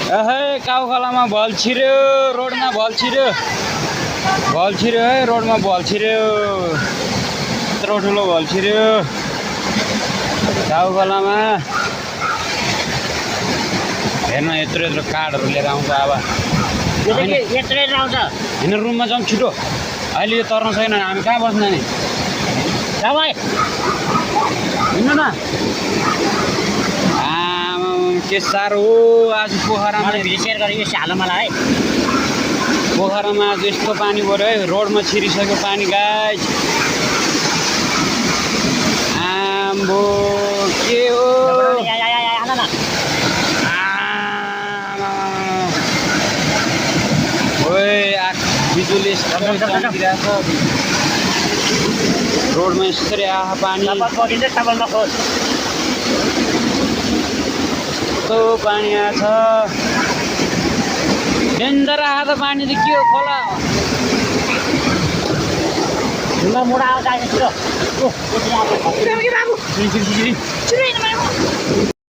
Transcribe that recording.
cow खोलामा भल छिर्यो रोडमा भल छिर्यो है रोडमा भल छिर्यो यत्रो ठुलो भल छिर्यो काउ खोलामा हेर्न यत्रो यत्रो काठहरू लिएर आउँछ अब होइन रुममा जाउँ छिटो अहिले यो तर्न छैन हामी कहाँ बस्ने नि हिँड्नु न के साह्रो हो आज पोखरामा सेयर गरेँ हाल मलाई है पोखरामा आज यस्तो पानी पऱ्यो है रोडमा छिरिसक्यो पानी गाइस आम्बो के हो बिजुली रोडमा यसरी आहा पानी कस्तो पानी आएछ डेन्जर आएको त पानी त के हो खोला मुडा